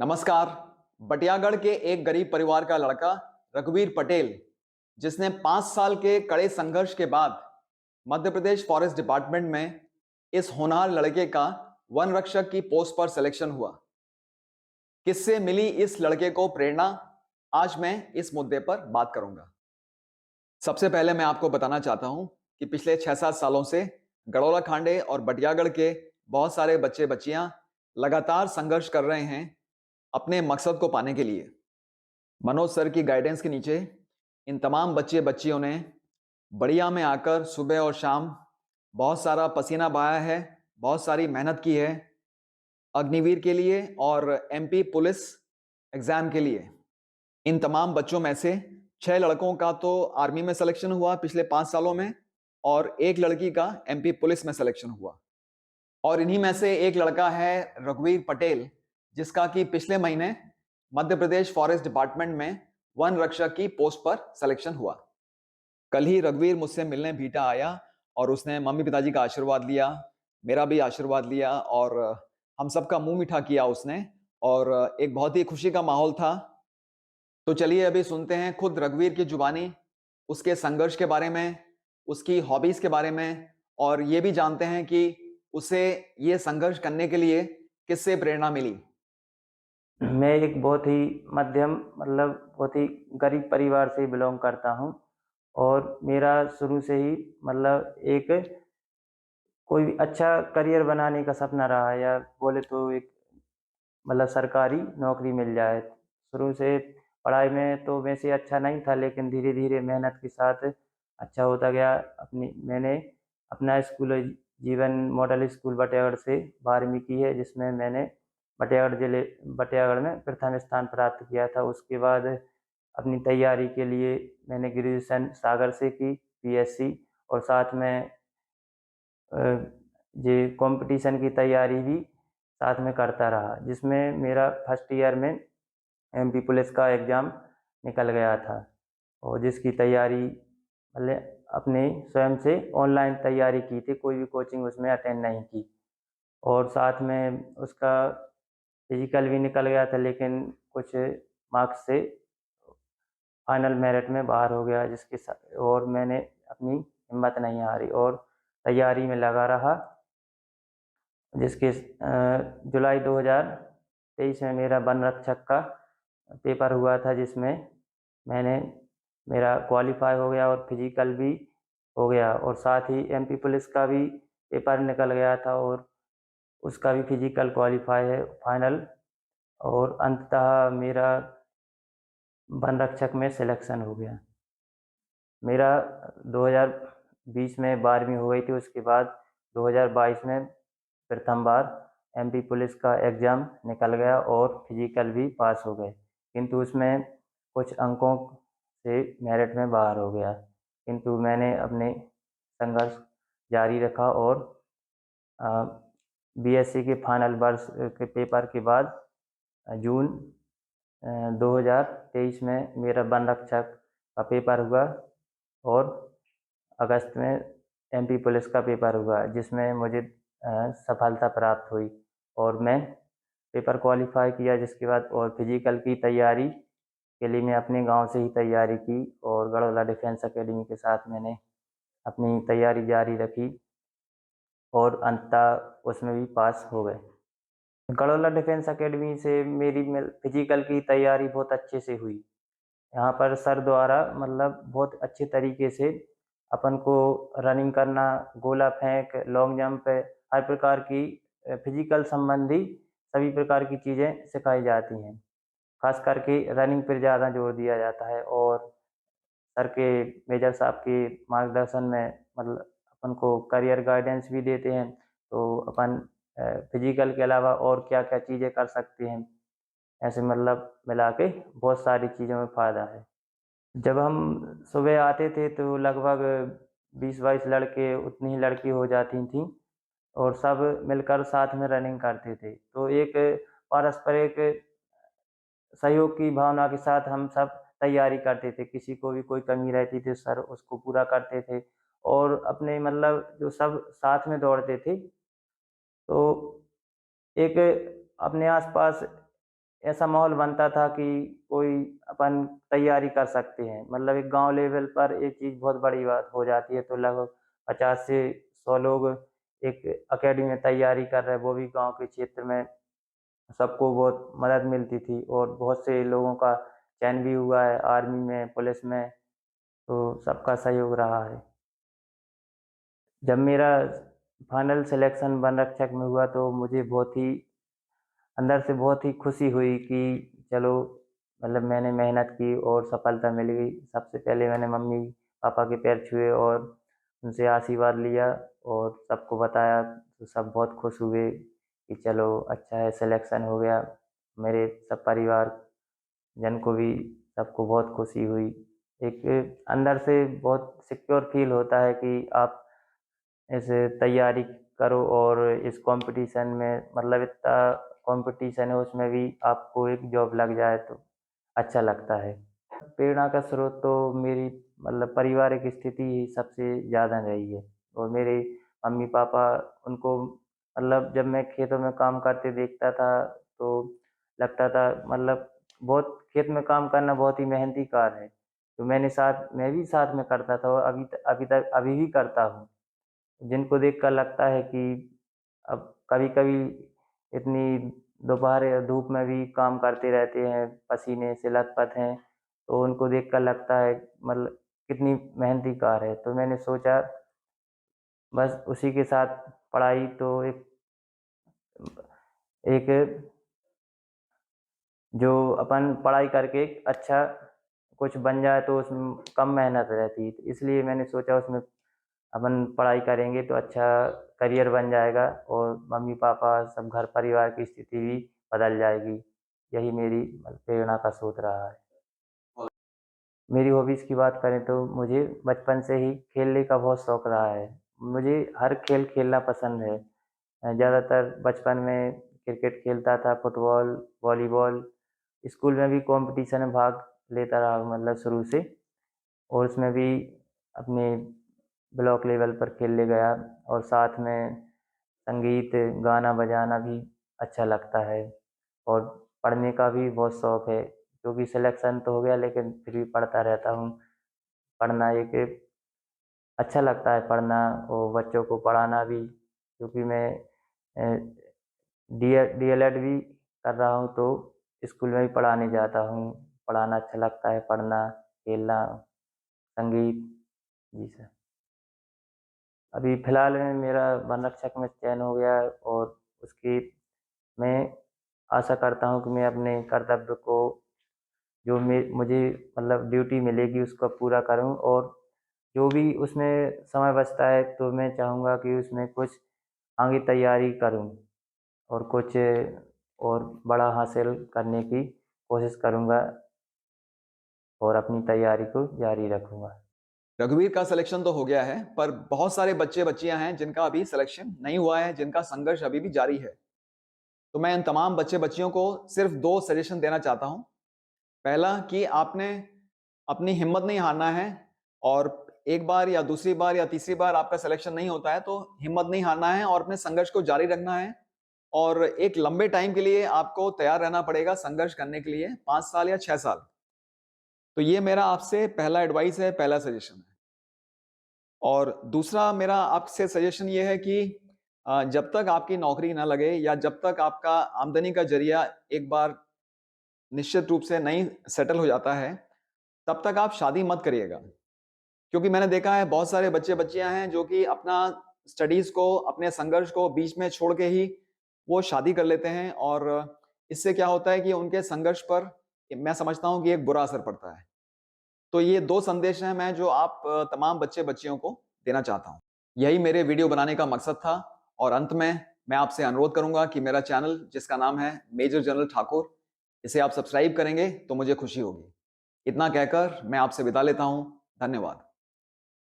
नमस्कार। बटियागढ़ के एक गरीब परिवार का लड़का रघुवीर पटेल, जिसने 5 साल के कड़े संघर्ष के बाद मध्य प्रदेश फॉरेस्ट डिपार्टमेंट में इस होनहार लड़के का वन रक्षक की पोस्ट पर सिलेक्शन हुआ। किससे मिली इस लड़के को प्रेरणा, आज मैं इस मुद्दे पर बात करूंगा। सबसे पहले मैं आपको बताना चाहता हूं कि पिछले 6-7 सालों से गड़ोला खांडे और बटियागढ़ के बहुत सारे बच्चे बच्चियां लगातार संघर्ष कर रहे हैं अपने मकसद को पाने के लिए। मनोज सर की गाइडेंस के नीचे इन तमाम बच्चे बच्चियों ने बढ़िया में आकर सुबह और शाम बहुत सारा पसीना बहाया है, बहुत सारी मेहनत की है अग्निवीर के लिए और एमपी पुलिस एग्जाम के लिए। इन तमाम बच्चों में से 6 लड़कों का तो आर्मी में सिलेक्शन हुआ पिछले 5 सालों में और एक लड़की का एमपी पुलिस में सिलेक्शन हुआ। और इन्हीं में से एक लड़का है रघुवीर पटेल, जिसका कि पिछले महीने मध्य प्रदेश फॉरेस्ट डिपार्टमेंट में वन रक्षक की पोस्ट पर सिलेक्शन हुआ। कल ही रघुवीर मुझसे मिलने भीटा आया और उसने मम्मी पिताजी का आशीर्वाद लिया, मेरा भी आशीर्वाद लिया और हम सबका मुंह मीठा किया उसने और एक बहुत ही खुशी का माहौल था। तो चलिए अभी सुनते हैं खुद रघुवीर की जुबानी उसके संघर्ष के बारे में, उसकी हॉबीज के बारे में और ये भी जानते हैं कि उसे ये संघर्ष करने के लिए किससे प्रेरणा मिली। मैं एक बहुत ही मध्यम बहुत ही गरीब परिवार से बिलोंग करता हूँ और मेरा शुरू से ही एक कोई भी अच्छा करियर बनाने का सपना रहा है, या बोले तो एक सरकारी नौकरी मिल जाए। शुरू से पढ़ाई में तो वैसे अच्छा नहीं था, लेकिन धीरे धीरे मेहनत के साथ अच्छा होता गया। मैंने अपना स्कूल जीवन मॉडल स्कूल बटियागढ़ से 12वीं की है, जिसमें मैंने बटियागढ़ में प्रथम स्थान प्राप्त किया था। उसके बाद अपनी तैयारी के लिए मैंने ग्रेजुएशन सागर से की, पीएससी, और साथ में ये कंपटीशन की तैयारी भी साथ में करता रहा, जिसमें मेरा फर्स्ट ईयर में एमपी पुलिस का एग्ज़ाम निकल गया था और जिसकी तैयारी अपने स्वयं से ऑनलाइन तैयारी की थी, कोई भी कोचिंग उसमें अटेंड नहीं की। और साथ में उसका फिजिकल भी निकल गया था, लेकिन कुछ मार्क्स से फाइनल मेरिट में बाहर हो गया, जिसके साथ और मैंने अपनी हिम्मत नहीं हारी और तैयारी में लगा रहा। जिसके जुलाई 2023 में मेरा वन रक्षक का पेपर हुआ था, जिसमें मैंने मेरा क्वालिफाई हो गया और फिजिकल भी हो गया, और साथ ही एमपी पुलिस का भी पेपर निकल गया था और उसका भी फिजिकल क्वालिफाई है फाइनल, और अंततः मेरा वन रक्षक में सिलेक्शन हो गया। मेरा 2020 में 12वीं हो गई थी, उसके बाद 2022 में प्रथम बार एमपी पुलिस का एग्ज़ाम निकल गया और फिजिकल भी पास हो गए, किंतु उसमें कुछ अंकों से मेरिट में बाहर हो गया। किंतु मैंने अपने संघर्ष जारी रखा और बीएससी के फाइनल वर्ष के पेपर के बाद जून 2023 में मेरा वन रक्षक का पेपर हुआ और अगस्त में एमपी पुलिस का पेपर हुआ, जिसमें मुझे सफलता प्राप्त हुई और मैं पेपर क्वालिफाई किया। जिसके बाद और फिजिकल की तैयारी के लिए मैं अपने गांव से ही तैयारी की और गढ़वाला डिफेंस एकेडमी के साथ मैंने अपनी तैयारी जारी रखी और अंततः उसमें भी पास हो गए। गढ़वाला डिफेंस एकेडमी से मेरी फिजिकल की तैयारी बहुत अच्छे से हुई। यहाँ पर सर द्वारा बहुत अच्छे तरीके से अपन को रनिंग करना, गोला फेंक, लॉन्ग जंप, हर प्रकार की फिजिकल संबंधी सभी प्रकार की चीज़ें सिखाई जाती हैं। खास करके रनिंग पर ज़्यादा जोर दिया जाता है और सर के मेजर साहब के मार्गदर्शन में अपन को करियर गाइडेंस भी देते हैं, तो अपन फिजिकल के अलावा और क्या क्या चीज़ें कर सकते हैं। ऐसे मिला के बहुत सारी चीज़ों में फ़ायदा है। जब हम सुबह आते थे तो लगभग 20-22 लड़के, उतनी ही लड़की हो जाती थीं और सब मिलकर साथ में रनिंग करते थे। तो एक पारस्परिक सहयोग की भावना के साथ हम सब तैयारी करते थे। किसी को भी कोई कमी रहती थी, सर उसको पूरा करते थे और अपने जो सब साथ में दौड़ते थे, तो एक अपने आसपास ऐसा माहौल बनता था कि कोई अपन तैयारी कर सकते हैं। मतलब एक गांव लेवल पर ये चीज़ बहुत बड़ी बात हो जाती है, तो लगभग 50 से 100 लोग एक एकेडमी में तैयारी कर रहे हैं, वो भी गांव के क्षेत्र में। सबको बहुत मदद मिलती थी और बहुत से लोगों का चयन भी हुआ है आर्मी में, पुलिस में, तो सबका सहयोग रहा है। जब मेरा फाइनल सिलेक्शन वन रक्षक में हुआ तो मुझे बहुत ही अंदर से बहुत ही खुशी हुई कि चलो, मतलब मैंने मेहनत की और सफलता मिल गई। सबसे पहले मैंने मम्मी पापा के पैर छुए और उनसे आशीर्वाद लिया और सबको बताया, तो सब बहुत खुश हुए कि चलो अच्छा है, सिलेक्शन हो गया। मेरे सब परिवार जन को भी, सबको बहुत खुशी हुई। एक अंदर से बहुत सिक्योर फील होता है कि आप ऐसे तैयारी करो और इस कंपटीशन में, मतलब इतना कंपटीशन है उसमें भी आपको एक जॉब लग जाए तो अच्छा लगता है। प्रेरणा का स्रोत तो मेरी, मतलब पारिवारिक स्थिति ही सबसे ज़्यादा रही है। और मेरे मम्मी पापा, उनको मतलब जब मैं खेतों में काम करते देखता था तो लगता था, मतलब बहुत खेत में काम करना बहुत ही मेहनती कार्य है। तो मैं भी साथ में करता था और अभी भी करता हूँ। जिनको देखकर लगता है कि अब कभी-कभी इतनी दोपहर या धूप में भी काम करते रहते हैं, पसीने से लथपथ हैं, तो उनको देखकर लगता है मतलब कितनी मेहनती कार्य है। तो मैंने सोचा बस उसी के साथ पढ़ाई तो एक एक जो अपन पढ़ाई करके एक अच्छा कुछ बन जाए तो उसमें कम मेहनत रहती है। तो इसलिए मैंने सोचा उसमें अपन पढ़ाई करेंगे तो अच्छा करियर बन जाएगा और मम्मी पापा सब घर परिवार की स्थिति भी बदल जाएगी। यही मेरी प्रेरणा का स्रोत रहा है। मेरी हॉबीज़ की बात करें तो मुझे बचपन से ही खेलने का बहुत शौक रहा है। मुझे हर खेल खेलना पसंद है। ज़्यादातर बचपन में क्रिकेट खेलता था, फुटबॉल, वॉलीबॉल। स्कूल में भी कॉम्पिटिशन में भाग लेता रहा हूँ, मतलब शुरू से। और उसमें भी अपने ब्लॉक लेवल पर खेलने गया और साथ में संगीत, गाना बजाना भी अच्छा लगता है और पढ़ने का भी बहुत शौक है, क्योंकि सिलेक्शन तो हो गया लेकिन फिर भी पढ़ता रहता हूँ। पढ़ना एक अच्छा लगता है, पढ़ना और बच्चों को पढ़ाना भी, क्योंकि मैं डीएलएड भी कर रहा हूँ तो स्कूल में भी पढ़ाने जाता हूँ। पढ़ाना अच्छा लगता है, पढ़ना, खेलना, संगीत। जी सर। अभी फ़िलहाल में मेरा वन रक्षक में चयन हो गया है और उसकी मैं आशा करता हूँ कि मैं अपने कर्तव्य को, जो मुझे मतलब ड्यूटी मिलेगी उसको पूरा करूँ और जो भी उसमें समय बचता है तो मैं चाहूँगा कि उसमें कुछ आगे तैयारी करूँ और कुछ और बड़ा हासिल करने की कोशिश करूँगा और अपनी तैयारी को जारी रखूँगा। रघुवीर का सिलेक्शन तो हो गया है, पर बहुत सारे बच्चे बच्चियां हैं जिनका अभी सिलेक्शन नहीं हुआ है, जिनका संघर्ष अभी भी जारी है। तो मैं इन तमाम बच्चे बच्चियों को सिर्फ 2 सजेशन देना चाहता हूं। पहला कि आपने अपनी हिम्मत नहीं हारना है और एक बार या दूसरी बार या तीसरी बार आपका सिलेक्शन नहीं होता है तो हिम्मत नहीं हारना है और अपने संघर्ष को जारी रखना है। और एक लंबे टाइम के लिए आपको तैयार रहना पड़ेगा संघर्ष करने के लिए, 5 साल या 6 साल। तो ये मेरा आपसे पहला एडवाइस है, पहला सजेशन है। और दूसरा मेरा आपसे सजेशन ये है कि जब तक आपकी नौकरी ना लगे या जब तक आपका आमदनी का जरिया एक बार निश्चित रूप से नहीं सेटल हो जाता है, तब तक आप शादी मत करिएगा। क्योंकि मैंने देखा है बहुत सारे बच्चे-बच्चियाँ हैं जो कि अपना स्टडीज़ को, अपने संघर्ष को बीच में छोड़ के ही वो शादी कर लेते हैं और इससे क्या होता है कि उनके संघर्ष पर मैं समझता हूँ कि एक बुरा असर पड़ता है। तो ये 2 संदेश हैं मैं जो आप तमाम बच्चे-बच्चियों को देना चाहता हूँ। यही मेरे वीडियो बनाने का मकसद था और अंत में मैं आपसे अनुरोध करूँगा कि मेरा चैनल जिसका नाम है मेजर जनरल ठाकुर, इसे आप सब्सक्राइब करेंगे तो मुझे खुशी होगी। इतना कहकर मैं आपसे विदा लेता हूँ। धन्यवाद।